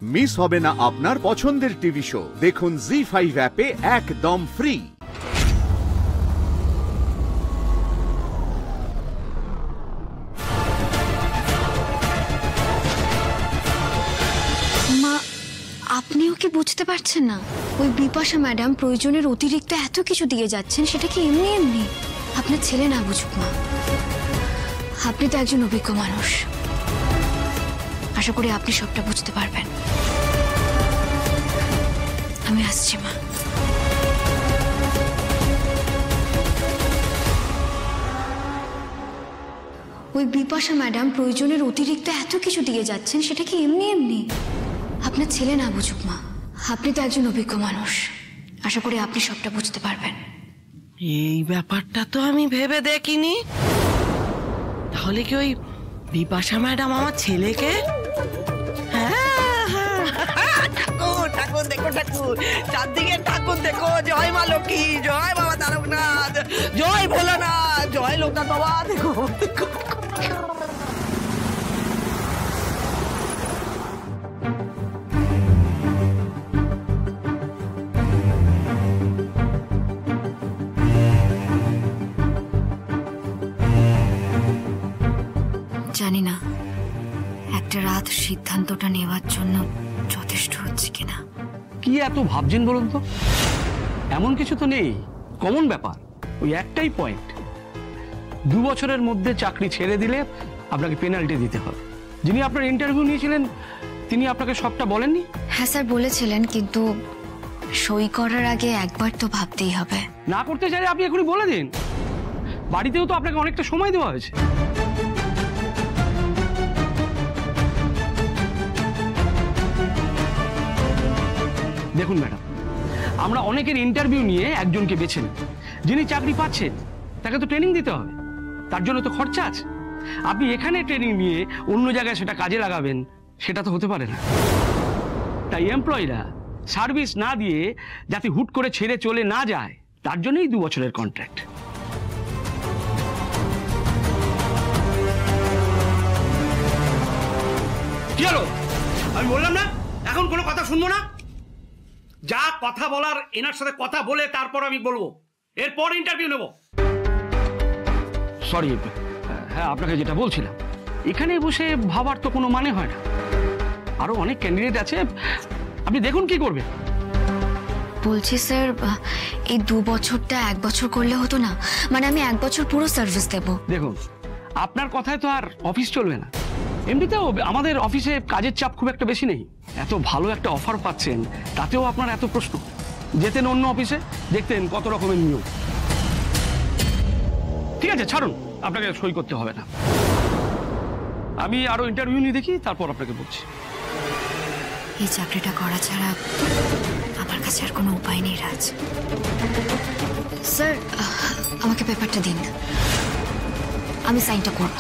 Miss হবে না আপনার পছন্দের টিভি শো। দেখুন জি5 অ্যাপে একদম ফ্রি। মা, আপনিও কি বুঝতে পারছেন না? ওই বিপাশা ম্যাডাম প্রয়োজনের অতিরিক্ত এত কিছু দিয়ে যাচ্ছেন, সেটা কি এমনি এমনি? আপনার ছেলে না বুঝুক মা, আপনি তো একজন অভিজ্ঞ মানুষ, আশা করি আপনি সবটা বুঝতে পারবেন। আমি আসছি মা। ওই বিপাশা ম্যাডাম প্রয়োজনের অতিরিক্ত এত কিছু দিয়ে যাচ্ছেন, সেটা কি এমনি এমনি? আপনার ছেলে না বুঝুক মা, আপনি তো একজন অভিজ্ঞ মানুষ, আশা করি আপনি সবটা বুঝতে পারবেন। এই ব্যাপারটা তো আমি ভেবে দেখিনি। তাহলে কি ওই বিপাশা ম্যাডাম আমার ছেলেকে? ঠাকুর ঠাকুর দেখো, ঠাকুর চারদিকে ঠাকুর দেখো। জয় মা লক্ষ্মী, জয় বাবা তারকনাথ, জয় ভোলানাথ, জয় লোকনাথ বাবা। দেখো জানি না একটা রাত সিদ্ধান্তটা নেওয়ার জন্য যথেষ্ট হচ্ছে কিনা। কি এত ভাবছেন বলুন তো? এমন কিছু তো নেই, কমন ব্যাপার। ওই একটাই পয়েন্ট, 2 বছরের মধ্যে চাকরি ছেড়ে দিলে আপনাকে পেনাল্টি দিতে হবে। যিনি আপনার ইন্টারভিউ নিয়েছিলেন তিনি আপনাকে সবটা বলেননি? হ্যাঁ স্যার বলেছিলেন, কিন্তু সই করার আগে একবার তো ভাবতেই হবে। না করতে চাইলে আপনি এখনই বলে দিন। বাড়িতেও তো আপনাকে অনেকটা সময় দেওয়া হয়েছে। দেখুন ম্যাডাম, আমরা অনেকের ইন্টারভিউ নিয়ে একজনকে বেছে নিই। যিনি চাকরি পাচ্ছেন তাকে তো ট্রেনিং দিতে হবে, তার জন্য তো খরচা আছে। আপনি এখানে ট্রেনিং নিয়ে অন্য জায়গায় সেটা কাজে লাগাবেন, সেটা তো হতে পারে না। তাই এমপ্লয়িরা সার্ভিস না দিয়ে যাতে হুট করে ছেড়ে চলে না যায়, তার জন্যই 2 বছরের কন্ট্রাক্ট। কি হলো? আমি বললাম না এখন কোনো কথা শুনবো না। যা কথা বলার এনার সাথে কথা বলে তারপর আমি বলবো, এরপর ইন্টারভিউ নেব। সরি, হ্যাঁ আপনাকে যেটা বলছিলাম, এখানে বসে ভাবার তো কোনো মানে হয় না। আরো অনেক ক্যান্ডিডেট আছে, আপনি দেখুন কি করবেন। বলছি স্যার, এই 2 বছরটা 1 বছর করলে হতো না? মানে আমি 1 বছর পুরো সার্ভিস দেব। দেখুন, আপনার কথায় তো আর অফিস চলবে না। এমনিতেও আমাদের অফিসে কাজের চাপ খুব একটা বেশি নেই। এত ভালো একটা অফার পাচ্ছেন, তাতেও আপনার এত প্রশ্ন। যেতেন অন্য অফিসে, দেখতেন কত রকমের নিয়ম। ঠিক আছে ছাড়ুন, আপনাকে সই করতে হবে না। আমি আরো ইন্টারভিউ নিয়ে দেখি, তারপর আপনাকে বলছি। এই চাকরিটা করা ছাড়া আমার কাছে আর কোনো উপায় নেই রাজ। স্যার, আমাকে পেপারটা দিন, আমি সাইনটা করব।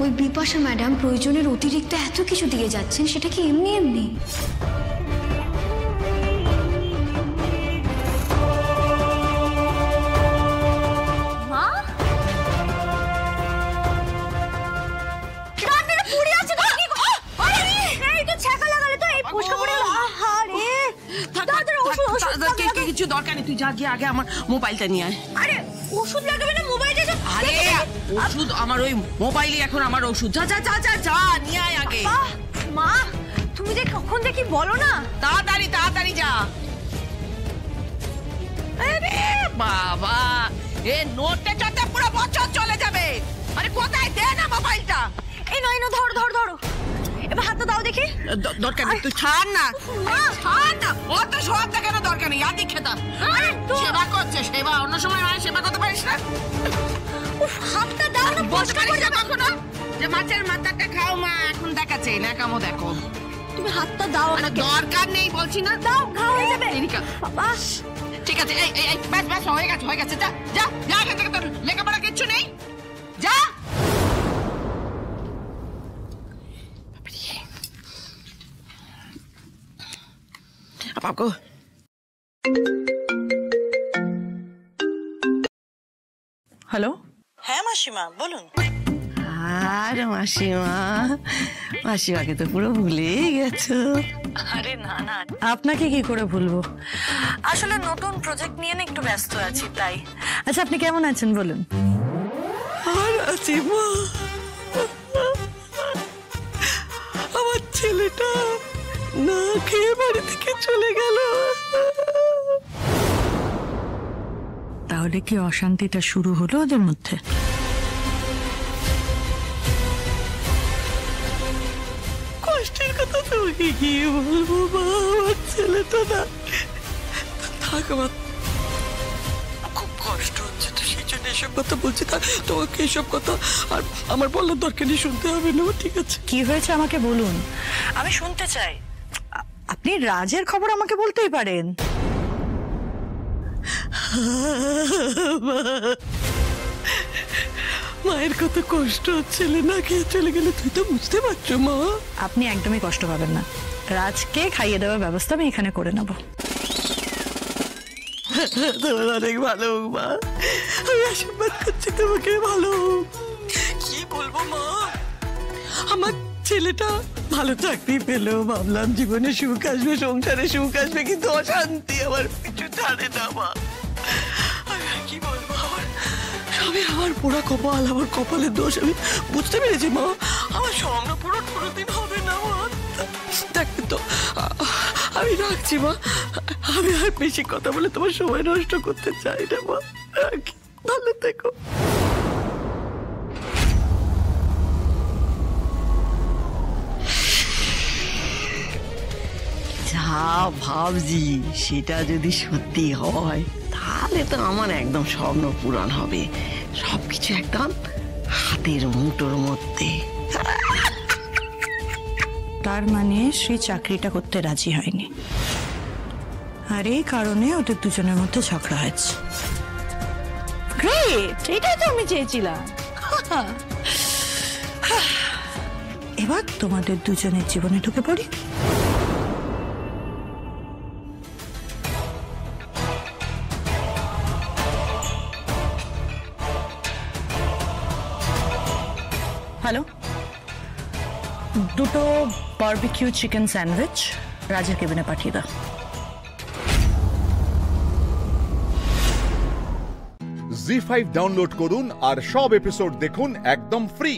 ওই বিপাশা ম্যাডাম প্রয়োজনের অতিরিক্ত এত কিছু দিয়ে যাচ্ছেন, সেটা কি এমনি এমনি? মা, রান্নাটা পুড়ে আছে তো? আরে এই তো ছাকা লাগালে তো এই পোস্টটা পড়ে গেল। আরে দাদার ওষুধ কিছু দরকার নেই, তুই যা গিয়ে আগে আমার মোবাইলটা নিয়ে আয়। আরে ওষুধ লাগাবে না মোবাইলে? আরে ওষুধ আমার ওই মোবাইলে, এখন আমার ওষুধ। যা যা যা যা যা নিয়ে আয় আগে। মা, তুমি যে কখন দেখি বলো না, তাড়াতাড়ি তাড়াতাড়ি যা। আরে বাবা, এ নোটে যাতে পুরো বছর চলে যাবে। আরে কোথায়? দে না মোবাইলটা। এই নয়, ধরো ধরো ধরো। এবার হাতটা দাও দেখি। দরকার নেই, তুই ছাড় না, ছাড় না। অত সব দেখানো দরকার নেই, আদি খেতাম। সেবা করছে, সেবা অন্য সময় হয়, সেবা করতে পারিস না। হাতটা দাও না, বলতে পারিস না কখনো যে মাছের মাথাটা খাও মা, এখন দেখাচ্ছে না কামো দেখো। তুমি হাতটা দাও আমাকে। দরকার নেই বলছি না, দাও, ঘা হয়ে যাবে। বাবা ঠিক আছে, এই এই ব্যাস ব্যাস, হয়ে গেছে হয়ে গেছে, যা যা যা, এখান থেকে তোর লেখাপড়া কিচ্ছু নেই, যা। বাবু হ্যালো, হ্যাঁ মাসিমা বলুন। আর মাসিমা, মাসিমাকে তো পুরো ভুলেই গেছো। আরে না না, আপনাকে কি করে ভুলবো, আসলে নতুন প্রজেক্ট নিয়ে না একটু ব্যস্ত আছি তাই। আচ্ছা আপনি কেমন আছেন বলুন। আর আছি মা, আমার ছেলেটা না খেয়ে বাড়ি থেকে চলে গেল। তাহলে কি অশান্তিটা শুরু হলো ওদের মধ্যে? কষ্টের কথা তোমাকে কি বলবো মা, আমার ছেলেটা না থাক, আমার খুব কষ্ট হচ্ছে, তো সেই জন্য এসব কথা বলছি। তোমাকে এসব কথা আর আমার বলার দরকার নেই, শুনতে হবে না, ঠিক আছে? কি হয়েছে আমাকে বলুন, আমি শুনতে চাই। আপনি রাজের খবর আমাকে বলতেই পারেন। মায়ের কত কষ্ট হচ্ছিল, না খেয়ে চলে গেলে, তুই তো বুঝতে পারছো মা। আপনি একদমই কষ্ট পাবেন না, রাজকে খাইয়ে দেওয়ার ব্যবস্থা আমি এখানে করে নেব। তোমার অনেক ভালো মা, আমি আশীর্বাদ করছি তোমাকে ভালো। কি বলবো মা, আমার ছেলেটা ভালো চাকরি পেলো, ভাবলাম জীবনে সুখ আসবে, সংসারে সুখ আসবে, কিন্তু অশান্তি আমার কিছু ছাড়ে না মা। আমি আর কি বলবো, আমার পোড়া কপাল, আমার কপালের দোষ আমি বুঝতে পেরেছি মা। আমার স্বপ্ন পূরণ কোনোদিন হবে না মা। দেখ তো, আমি রাখছি মা, আমি আর বেশি কথা বলে তোমার সময় নষ্ট করতে চাই না মা, রাখি, ভালো থেকো। যা ভাবছি সেটা যদি সত্যি হয় তাহলে তো আমার একদম স্বপ্ন পূরণ হবে, সবকিছু একদম হাতের মুঠোর মধ্যে। তার মানে শ্রী চাকরিটা করতে রাজি হয়নি, আর এই কারণে ওদের দুজনের মধ্যে ঝগড়া হয়েছে। গ্রেট, এটাই তো আমি চেয়েছিলাম। এবার তোমাদের দুজনের জীবনে ঢুকে পড়ি। হ্যালো, দুটো বারবিকিউ চিকেন স্যান্ডউইচ রাজের কেবিনে পাঠিয়ে দাও। জি5 ডাউনলোড করুন আর সব এপিসোড দেখুন একদম ফ্রি।